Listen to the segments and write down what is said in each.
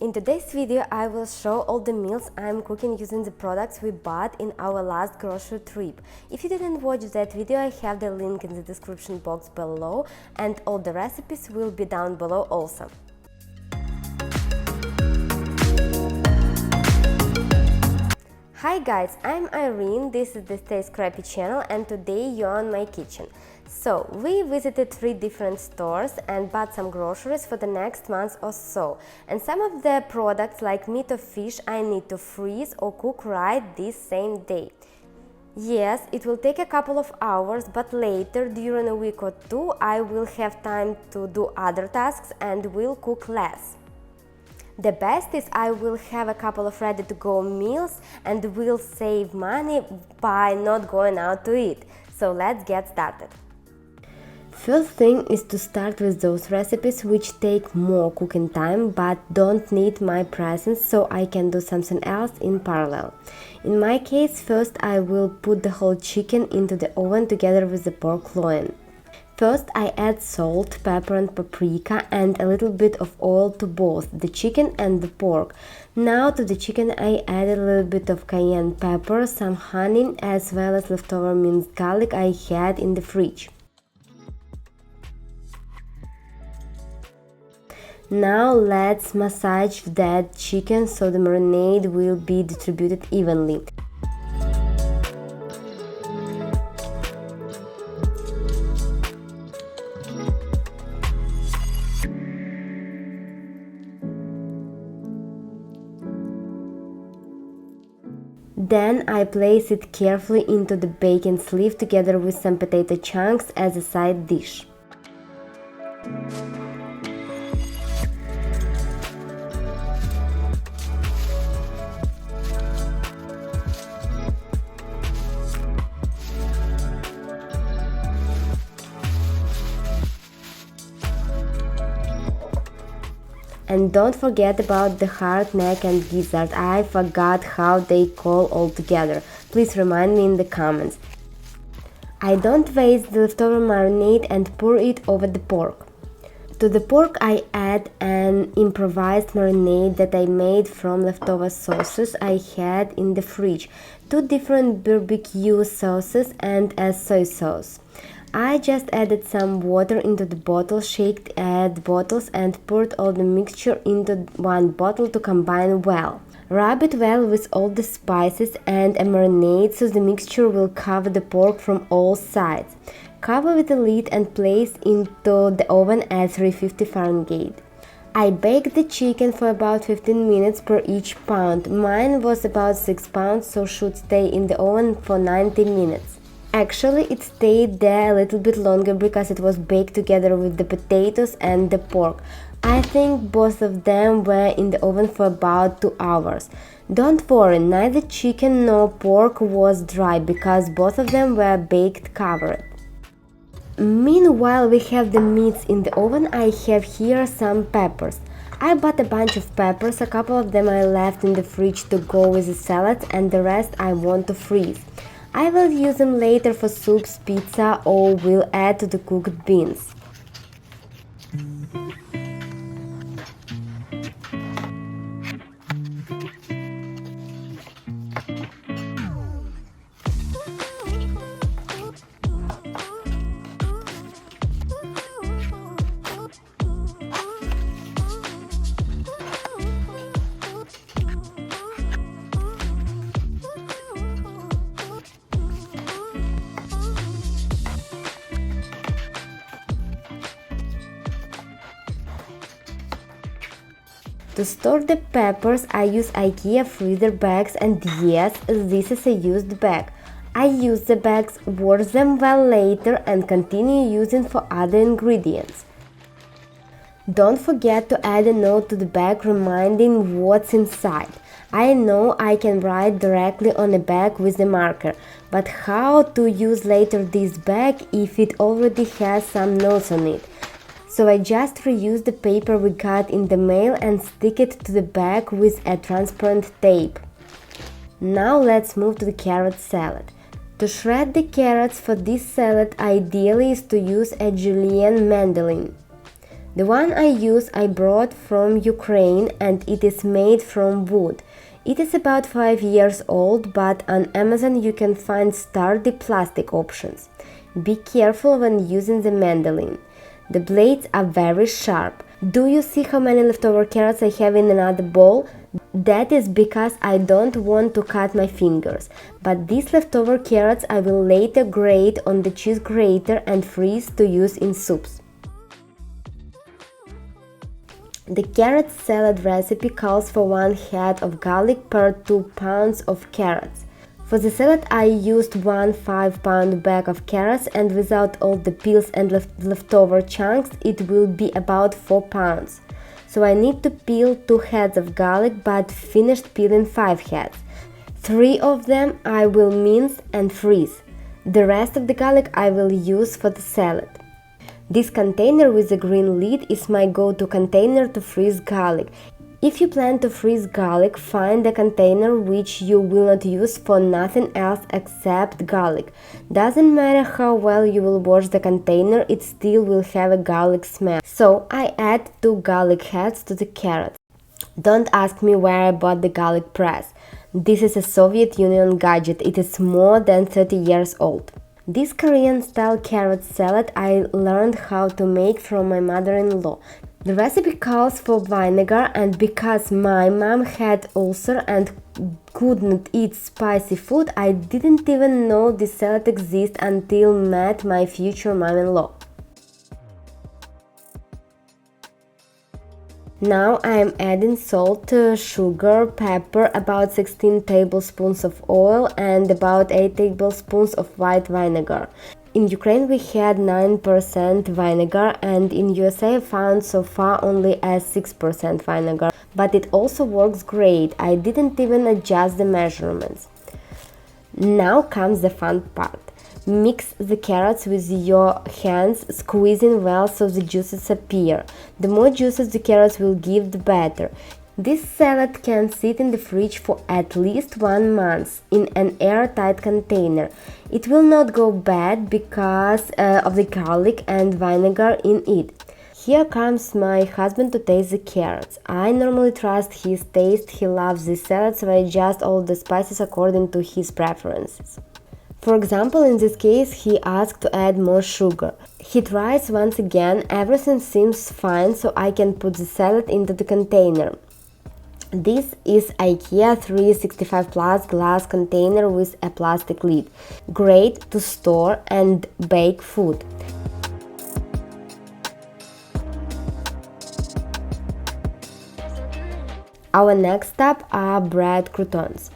In today's video, I will show all the meals I'm cooking using the products we bought in our last grocery trip. If you didn't watch that video, I have the link in the description box below, and all the recipes will be down below also. Hi guys, I'm Irene, this is the Stay Scrappy channel, and today you're on my kitchen. So, we visited 3 different stores and bought some groceries for the next month or so. And some of the products like meat or fish I need to freeze or cook right this same day. Yes, it will take a couple of hours, but later during a week or 2 I will have time to do other tasks and will cook less. The best is I will have a couple of ready-to-go meals and will save money by not going out to eat. So let's get started. First thing is to start with those recipes which take more cooking time but don't need my presence, so I can do something else in parallel. In my case, first I will put the whole chicken into the oven together with the pork loin. First I add salt, pepper and paprika and a little bit of oil to both the chicken and the pork. Now to the chicken I add a little bit of cayenne pepper, some honey as well as leftover minced garlic I had in the fridge. Now let's massage that chicken so the marinade will be distributed evenly. Then I place it carefully into the bacon sleeve together with some potato chunks as a side dish. And don't forget about the heart, neck and gizzard. I forgot how they call altogether. Please remind me in the comments. I don't waste the leftover marinade and pour it over the pork. To the pork I add an improvised marinade that I made from leftover sauces I had in the fridge, 2 different barbecue sauces and a soy sauce. I just added some water into the bottle, shaked the bottles and poured all the mixture into one bottle to combine well. Rub it well with all the spices and a marinade so the mixture will cover the pork from all sides. Cover with a lid and place into the oven at 350 Fahrenheit. I baked the chicken for about 15 minutes per each pound. Mine was about 6 pounds, so should stay in the oven for 90 minutes. Actually, it stayed there a little bit longer because it was baked together with the potatoes and the pork. I think both of them were in the oven for about 2 hours. Don't worry, neither chicken nor pork was dry because both of them were baked covered. Meanwhile, we have the meats in the oven. I have here some peppers. I bought a bunch of peppers, a couple of them I left in the fridge to go with the salad and the rest I want to freeze. I will use them later for soups, pizza, or will add to the cooked beans. To store the peppers, I use IKEA freezer bags, and yes, this is a used bag. I use the bags, wash them well later and continue using for other ingredients. Don't forget to add a note to the bag reminding what's inside. I know I can write directly on a bag with a marker, but how to use later this bag if it already has some notes on it? So I just reuse the paper we got in the mail and stick it to the bag with a transparent tape. Now let's move to the carrot salad. To shred the carrots for this salad, ideally is to use a julienne mandolin. The one I use I brought from Ukraine and it is made from wood. It is about 5 years old, but on Amazon you can find sturdy plastic options. Be careful when using the mandolin. The blades are very sharp. Do you see how many leftover carrots I have in another bowl? That is because I don't want to cut my fingers, but these leftover carrots I will later grate on the cheese grater and freeze to use in soups. The carrot salad recipe calls for 1 head of garlic per 2 pounds of carrots. For the salad I used 1 5-pound bag of carrots, and without all the peels and leftover chunks it will be about 4 pounds. So I need to peel 2 heads of garlic but finished peeling 5 heads. 3 of them I will mince and freeze. The rest of the garlic I will use for the salad. This container with the green lid is my go-to container to freeze garlic. If you plan to freeze garlic, find a container which you will not use for nothing else except garlic. Doesn't matter how well you will wash the container, it still will have a garlic smell. So I add 2 garlic heads to the carrots. Don't ask me where I bought the garlic press. This is a Soviet Union gadget, it is more than 30 years old. This Korean-style carrot salad I learned how to make from my mother-in-law. The recipe calls for vinegar, and because my mom had ulcer and could not eat spicy food, I didn't even know this salad exists until met my future mom-in-law. Now I am adding salt, sugar, pepper, about 16 tablespoons of oil and about 8 tablespoons of white vinegar. In Ukraine we had 9% vinegar, and in USA I found so far only a 6% vinegar, but it also works great. I didn't even adjust the measurements. Now comes the fun part. Mix the carrots with your hands, squeezing well so the juices appear. The more juices the carrots will give, the better. This salad can sit in the fridge for at least 1 month in an airtight container. It will not go bad because of the garlic and vinegar in it. Here comes my husband to taste the carrots. I normally trust his taste, he loves this salad, so I adjust all the spices according to his preferences. For example, in this case, he asked to add more sugar. He tries once again, everything seems fine, so I can put the salad into the container. This is IKEA 365 Plus glass container with a plastic lid. Great to store and bake food. Our next step are bread croutons.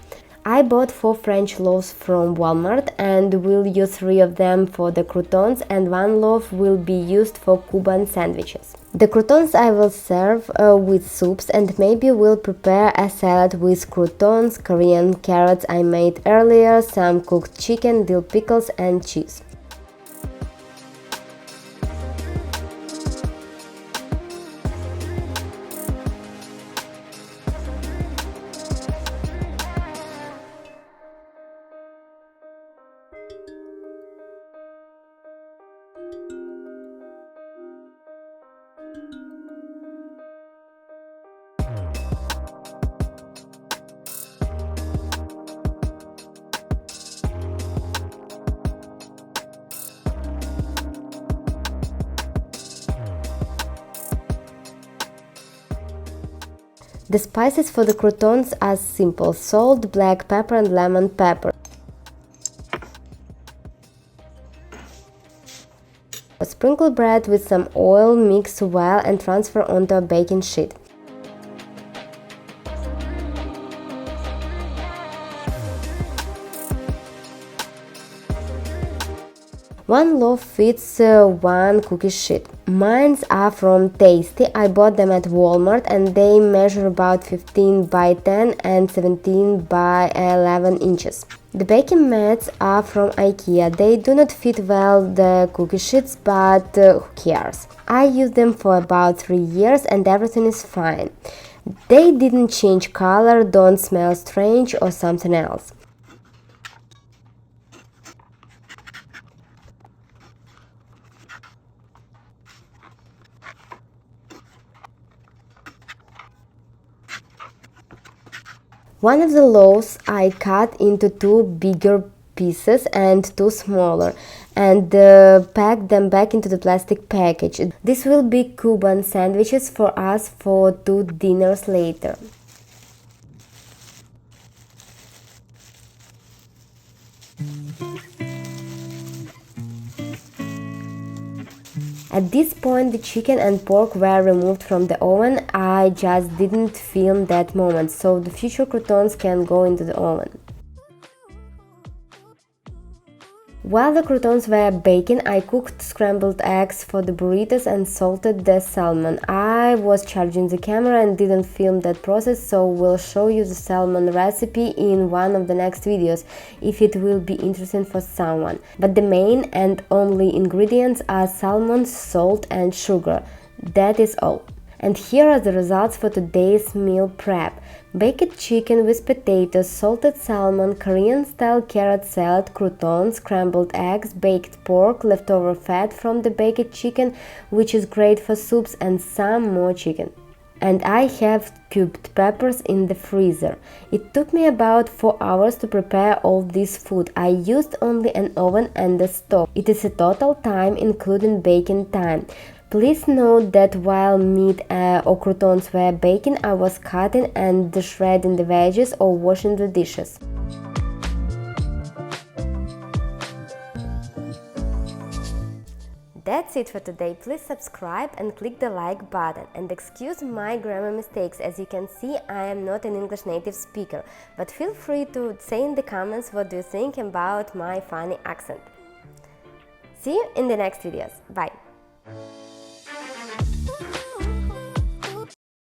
I bought 4 French loaves from Walmart and will use 3 of them for the croutons, and 1 loaf will be used for Cuban sandwiches. The croutons I will serve with soups, and maybe will prepare a salad with croutons, Korean carrots I made earlier, some cooked chicken, dill pickles and cheese. The spices for the croutons are simple: salt, black pepper and lemon pepper. Sprinkle bread with some oil, mix well and transfer onto a baking sheet. One loaf fits 1 cookie sheet. Mine are from Tasty. I bought them at Walmart and they measure about 15 by 10 and 17 by 11 inches. The baking mats are from IKEA. They do not fit well the cookie sheets, but who cares? I used them for about 3 years and everything is fine. They didn't change color, don't smell strange or something else. One of the loaves I cut into 2 bigger pieces and 2 smaller, and pack them back into the plastic package. This will be Cuban sandwiches for us for 2 dinners later. At this point, the chicken and pork were removed from the oven. I just didn't film that moment, so the future croutons can go into the oven. While the croutons were baking, I cooked scrambled eggs for the burritos and salted the salmon. I was charging the camera and didn't film that process, so we'll show you the salmon recipe in one of the next videos if it will be interesting for someone. But the main and only ingredients are salmon, salt and sugar. That is all. And here are the results for today's meal prep. Baked chicken with potatoes, salted salmon, Korean-style carrot salad, croutons, scrambled eggs, baked pork, leftover fat from the baked chicken, which is great for soups, and some more chicken. And I have cubed peppers in the freezer. It took me about 4 hours to prepare all this food. I used only an oven and a stove. It is a total time including baking time. Please note that while meat or croutons were baking, I was cutting and shredding the veggies or washing the dishes. That's it for today. Please subscribe and click the like button. And excuse my grammar mistakes. As you can see, I am not an English native speaker, but feel free to say in the comments what do you think about my funny accent. See you in the next videos. Bye!